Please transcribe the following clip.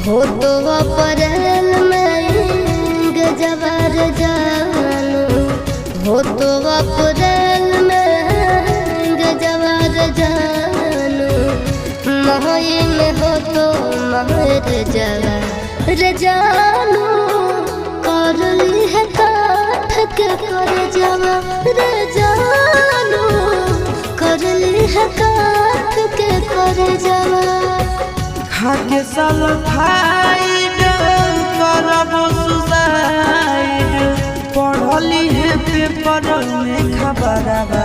हो तो अप्रैल में गजबर जानू हो तो अप्रैल में गजबर जानू मई में हो तो महर जवा जानू कर ली है काठ के कर जवा जानू कर ली है काठ के कर जवा खाके सल्फाइड करब सुसाइड पढ़ली है पेपर में खबरवा